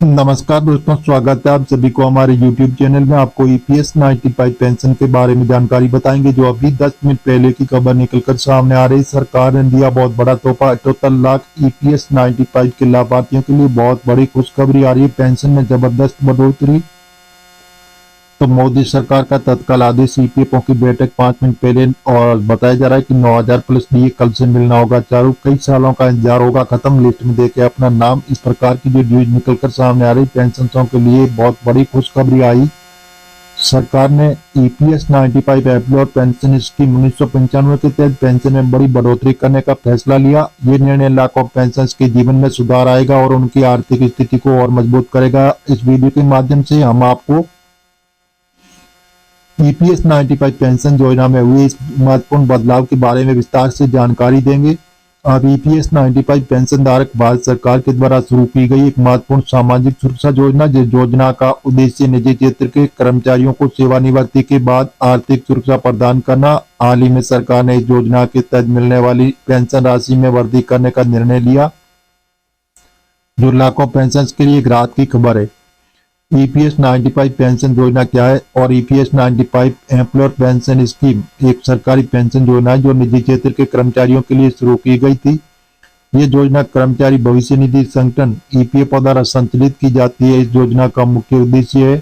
नमस्कार दोस्तों, स्वागत है आप सभी को हमारे YouTube चैनल में। आपको EPS 95 पेंशन के बारे में जानकारी बताएंगे, जो अभी 10 मिनट पहले की खबर निकलकर सामने आ रही। सरकार ने दिया बहुत बड़ा तोहफा, 78 लाख EPS 95 के लाभार्थियों के लिए बहुत बड़ी खुशखबरी आ रही है। पेंशन में जबरदस्त बढ़ोतरी। तो मोदी सरकार का तत्काल आदेश, EPFO की बैठक 5 मिनट पहले, और बताया जा रहा है कि 9000 प्लस DA कल से मिलना होगा। चारों कई सालों का इंतजार होगा खत्म, लिस्ट में देखे अपना नाम। इस प्रकार की जो न्यूज निकलकर सामने आ रही, पेंशनरों के लिए बहुत बड़ी खुशखबरी आई। सरकार ने EPS 95 एम्प्लॉयर पेंशन स्कीम 1995 के तहत पेंशन में बड़ी बढ़ोतरी करने का फैसला लिया। ये निर्णय लाखों पेंशन के जीवन में सुधार आएगा और उनकी आर्थिक स्थिति को और मजबूत करेगा। इस वीडियो के माध्यम से हम आपको EPS 95 पेंशन योजना में हुए इस महत्वपूर्ण बदलाव के बारे में विस्तार से जानकारी देंगे। अब EPS 95 पेंशन धारक भारत सरकार के द्वारा शुरू की गई एक महत्वपूर्ण सामाजिक सुरक्षा योजना, जिस योजना का उद्देश्य निजी क्षेत्र के कर्मचारियों को सेवानिवृत्ति के बाद आर्थिक सुरक्षा प्रदान करना। हाल ही में सरकार ने इस योजना के तहत मिलने वाली पेंशन राशि में वृद्धि करने का निर्णय लिया, जो लाखों पेंशन के लिए एक राहत की खबर है। EPS 95 पेंशन योजना क्या है? और EPS 95 एम्प्लॉयर पेंशन स्कीम एक सरकारी पेंशन योजना है जो निजी क्षेत्र के कर्मचारियों के लिए शुरू की गई थी। ये योजना कर्मचारी भविष्य निधि संगठन EPFO द्वारा संचालित की जाती है। इस योजना का मुख्य उद्देश्य है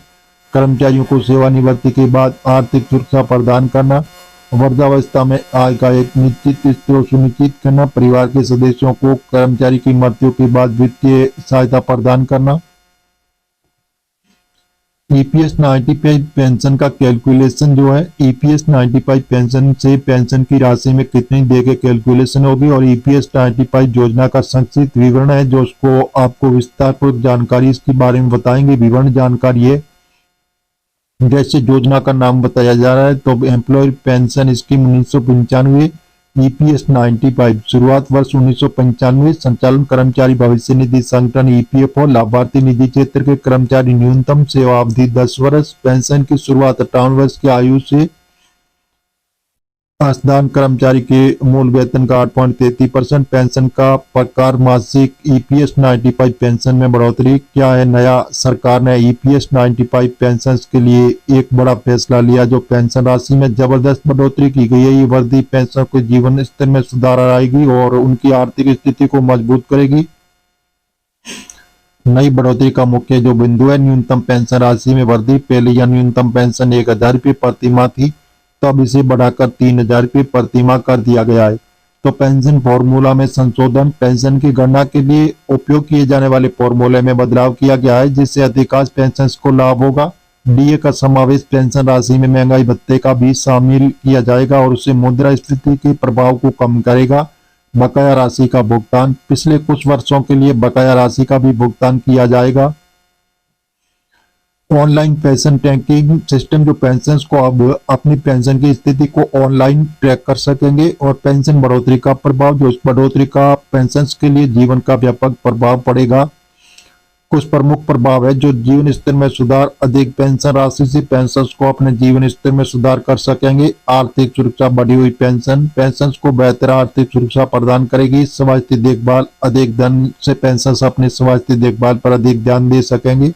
कर्मचारियों को सेवानिवृत्ति के बाद आर्थिक सुरक्षा प्रदान करना, वृद्धावस्था में आय का एक निश्चित स्रोत सुनिश्चित करना, परिवार के सदस्यों को कर्मचारी की मृत्यु के बाद वित्तीय सहायता प्रदान करना। EPS 95 पेंशन का कैलकुलेशन जो है, EPS 95 पेंशन से पेंशन की राशि में कितनी दे के कैलकुलेशन होगी, और EPS 95 योजना का संक्षिप्त विवरण है, जो उसको आपको विस्तारपूर्वक जानकारी इसके बारे में बताएंगे। विवरण जानकारी है, जैसे योजना का नाम बताया जा रहा है, तो एम्प्लॉय पेंशन स्कीम 1995, EPS 95 शुरुआत वर्ष 1995, संचालन कर्मचारी भविष्य निधि संगठन EPFO, लाभार्थी निजी क्षेत्र के कर्मचारी, न्यूनतम सेवा अवधि 10 वर्ष, पेंशन की शुरुआत 58 वर्ष की आयु से, असदान कर्मचारी के मूल वेतन का 8.33%, पेंशन का प्रकार मासिक। EPS 95 पेंशन में बढ़ोतरी क्या है नया? सरकार ने EPS 95 पेंशन के लिए एक बड़ा फैसला लिया, जो पेंशन राशि में जबरदस्त बढ़ोतरी की गई है। ये वृद्धि पेंशन के जीवन स्तर में सुधार आएगी और उनकी आर्थिक स्थिति को मजबूत करेगी। नई बढ़ोतरी का मुख्य जो बिंदु है, न्यूनतम पेंशन राशि में वृद्धि। पहले यह न्यूनतम पेंशन 1000 रुपये प्रति माह थी, तो अब इसे बढ़ाकर 3000 रुपये प्रति माह कर दिया गया है। तो पेंशन फॉर्मूला में संशोधन, पेंशन की गणना के लिए उपयोग किए जाने वाले फॉर्मूले में बदलाव किया गया है, जिससे अधिकांश पेंशन को लाभ होगा। DA का समावेश पेंशन राशि में महंगाई भत्ते का भी शामिल किया जाएगा और उससे मुद्रास्फीति के प्रभाव को कम करेगा। बकाया राशि का भुगतान, पिछले कुछ वर्षों के लिए बकाया राशि का भी भुगतान किया जाएगा। ऑनलाइन पेंशन ट्रैकिंग सिस्टम, जो पेंशन को अब अपनी पेंशन की स्थिति को ऑनलाइन ट्रैक कर सकेंगे। और पेंशन बढ़ोतरी का प्रभाव, जो इस बढ़ोतरी का पेंशन के लिए जीवन का व्यापक प्रभाव पड़ेगा। कुछ प्रमुख प्रभाव है, जो जीवन स्तर में सुधार, अधिक पेंशन राशि से पेंशन को अपने जीवन स्तर में सुधार कर सकेंगे। आर्थिक सुरक्षा, बढ़ी हुई पेंशन को बेहतर आर्थिक सुरक्षा प्रदान करेगी। स्वास्थ्य देखभाल, अधिक धन से पेंशन अपने स्वास्थ्य देखभाल पर अधिक ध्यान दे सकेंगे।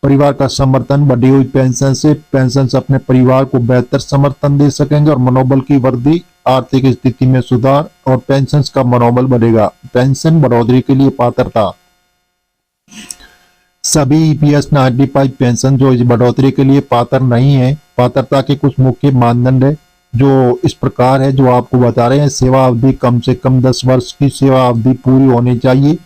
परिवार का समर्थन, बढ़ी हुई पेंशन से पेंशन अपने परिवार को बेहतर समर्थन दे सकेंगे। और मनोबल की वृद्धि, आर्थिक स्थिति में सुधार और पेंशन का मनोबल बढ़ेगा। पेंशन बढ़ोतरी के लिए पात्रता, सभी EPS 95 पेंशन जो इस बढ़ोतरी के लिए पात्र नहीं है। पात्रता के कुछ मुख्य मानदंड है, जो इस प्रकार है, जो आपको बता रहे हैं। सेवा अवधि कम से कम 10 वर्ष की सेवा अवधि पूरी होनी चाहिए,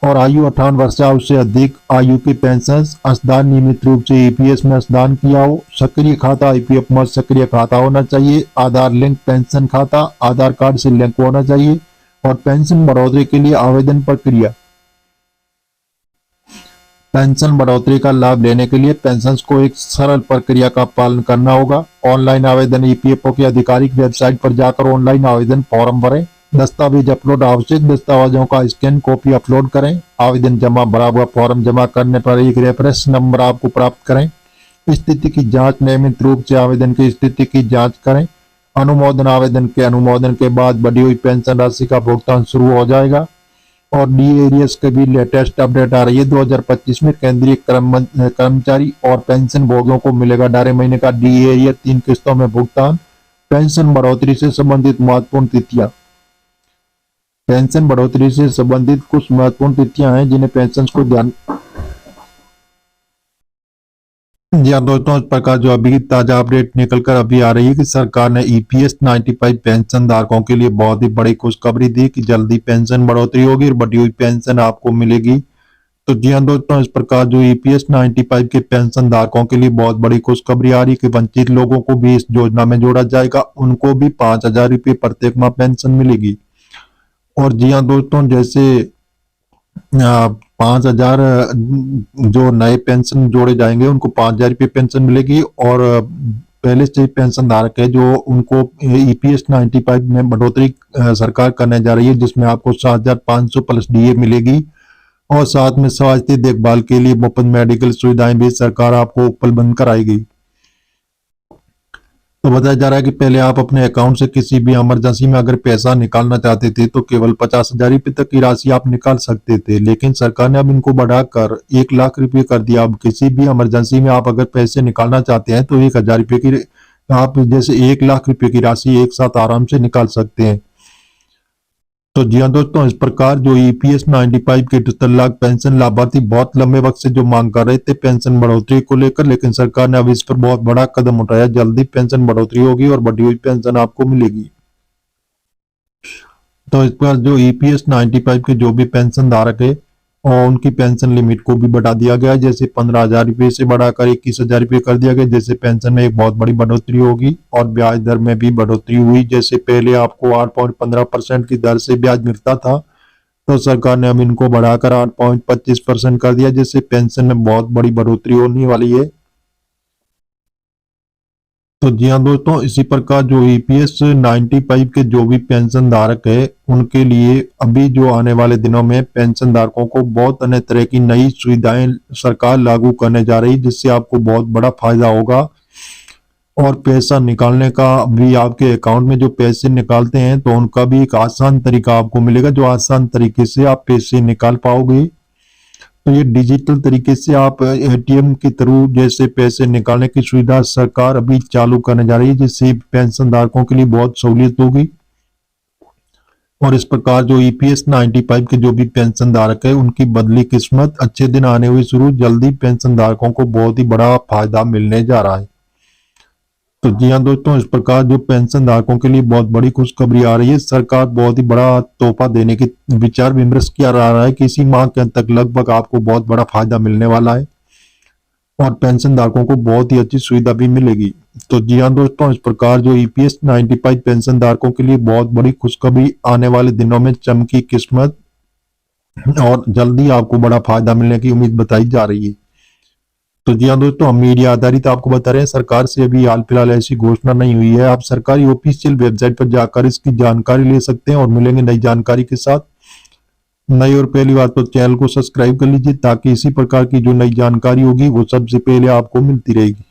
और आयु 58 वर्ष या उससे अधिक आयु की पेंशन। असदान, नियमित रूप से EPS में असदान किया हो। सक्रिय खाता, EPF में सक्रिय खाता होना चाहिए। आधार लिंक पेंशन खाता, आधार कार्ड से लिंक होना चाहिए। और पेंशन बढ़ोतरी के लिए आवेदन प्रक्रिया, पेंशन बढ़ोतरी का लाभ लेने के लिए पेंशन को एक सरल प्रक्रिया का पालन करना होगा। ऑनलाइन आवेदन, EPFO की आधिकारिक वेबसाइट पर जाकर ऑनलाइन आवेदन फॉर्म भरें। दस्तावेज अपलोड, आवश्यक दस्तावेजों का स्कैन कॉपी अपलोड करें। आवेदन जमा, भरा हुआ फॉर्म जमा करने पर एक रेफरेंस नंबर आपको प्राप्त करें। स्थिति की जांच, नियमित रूप से आवेदन की स्थिति की जांच करें। अनुमोदन, आवेदन के अनुमोदन के बाद बढ़ी हुई पेंशन राशि का भुगतान शुरू हो जाएगा। और डी एरियस के भी लेटेस्ट अपडेट आ रही है। 2025 में केंद्रीय कर्मचारी और पेंशन भोगियों को मिलेगा 2.5 महीने का डी एरियर 3 किस्तों में भुगतान। पेंशन बढ़ोतरी से संबंधित महत्वपूर्ण तिथियां। पेंशन बढ़ोतरी से संबंधित कुछ महत्वपूर्ण तिथियां हैं जिन्हें पेंशन को ध्यान। जी हाँ दोस्तों, इस प्रकार जो अभी ताजा अपडेट निकल कर अभी आ रही है कि सरकार ने ईपीएस 95 पेंशन धारकों के लिए बहुत ही बड़ी खुशखबरी दी कि जल्दी पेंशन बढ़ोतरी होगी और बढ़ी हुई पेंशन आपको मिलेगी। तो जी हाँ दोस्तों, इस प्रकार जो ईपीएस 95 के पेंशन धारकों के लिए बहुत बड़ी खुशखबरी आ रही है कि वंचित लोगों को भी इस योजना में जोड़ा जाएगा, उनको भी 5,000 रुपये प्रत्येक माह पेंशन मिलेगी। और जी हाँ दोस्तों, जैसे 5,000 जो नए पेंशन जोड़े जाएंगे उनको 5,000 रुपये पेंशन मिलेगी। और पहले से पेंशन धारक है जो उनको ईपीएस 95 में बढ़ोतरी सरकार करने जा रही है, जिसमें आपको 7,500 प्लस डीए मिलेगी। और साथ में स्वास्थ्य देखभाल के लिए मुफ्त मेडिकल सुविधाएं भी सरकार आपको उपलब्ध कराएगी। तो बताया जा रहा है कि पहले आप अपने अकाउंट से किसी भी इमरजेंसी में अगर पैसा निकालना चाहते थे तो केवल 50,000 रुपये तक की राशि आप निकाल सकते थे, लेकिन सरकार ने अब इनको बढ़ाकर 1,00,000 रुपये कर दिया। अब किसी भी इमरजेंसी में आप अगर पैसे निकालना चाहते हैं तो 1,000 रुपये की आप जैसे 1,00,000 रुपये की राशि एक साथ आराम से निकाल सकते हैं। तो जी हाँ दोस्तों, इस प्रकार जो ईपीएस 95 के 78 लाख पेंशन लाभार्थी बहुत लंबे वक्त से जो मांग कर रहे थे पेंशन बढ़ोतरी को लेकर, लेकिन सरकार ने अब इस पर बहुत बड़ा कदम उठाया। जल्दी पेंशन बढ़ोतरी होगी और बढ़ी हुई पेंशन आपको मिलेगी। तो इस पर जो ईपीएस 95 के जो भी पेंशन धारक है और उनकी पेंशन लिमिट को भी बढ़ा दिया गया है। जैसे 15,000 रुपये से बढ़ाकर 21,000 रुपये कर दिया गया। जैसे पेंशन में एक बहुत बड़ी बढ़ोतरी होगी और ब्याज दर में भी बढ़ोतरी हुई। जैसे पहले आपको 8.15% की दर से ब्याज मिलता था, तो सरकार ने अब इनको बढ़ाकर 8.25% कर दिया, जिससे पेंशन में बहुत बड़ी बढ़ोतरी होने वाली है। तो जी हाँ दोस्तों, इसी प्रकार जो ईपीएस 95 के जो भी पेंशन धारक है उनके लिए अभी जो आने वाले दिनों में पेंशन धारकों को बहुत अन्य तरह की नई सुविधाएं सरकार लागू करने जा रही है, जिससे आपको बहुत बड़ा फायदा होगा। और पैसा निकालने का भी आपके अकाउंट में जो पैसे निकालते हैं तो उनका भी एक आसान तरीका आपको मिलेगा, जो आसान तरीके से आप पैसे निकाल पाओगे। तो ये डिजिटल तरीके से आप एटीएम के थ्रू जैसे पैसे निकालने की सुविधा सरकार अभी चालू करने जा रही है, जिससे पेंशन धारकों के लिए बहुत सहूलियत होगी। और इस प्रकार जो ईपीएस 95 के जो भी पेंशन धारक है उनकी बदली किस्मत, अच्छे दिन आने हुए शुरू। जल्दी पेंशन धारकों को बहुत ही बड़ा फायदा मिलने जा रहा है। तो जी हाँ दोस्तों, इस प्रकार जो पेंशन धारकों के लिए बहुत बड़ी खुशखबरी आ रही है। सरकार बहुत ही बड़ा तोहफा देने की विचार विमर्श किया जा रहा है कि इसी माह के अंत तक लगभग आपको बहुत बड़ा फायदा मिलने वाला है और पेंशन धारकों को बहुत ही अच्छी सुविधा भी मिलेगी। तो जी हाँ दोस्तों, इस प्रकार जो ईपीएस 95 पेंशन धारकों के लिए बहुत बड़ी खुशखबरी, आने वाले दिनों में चमकी किस्मत और जल्दी आपको बड़ा फायदा मिलने की उम्मीद बताई जा रही है। तो जी हाँ दोस्तों, हम मीडिया आधारित आपको बता रहे हैं, सरकार से अभी हाल फिलहाल ऐसी घोषणा नहीं हुई है। आप सरकारी ऑफिशियल वेबसाइट पर जाकर इसकी जानकारी ले सकते हैं और मिलेंगे नई जानकारी के साथ। नई और पहली बात तो चैनल को सब्सक्राइब कर लीजिए ताकि इसी प्रकार की जो नई जानकारी होगी वो सबसे पहले आपको मिलती रहेगी।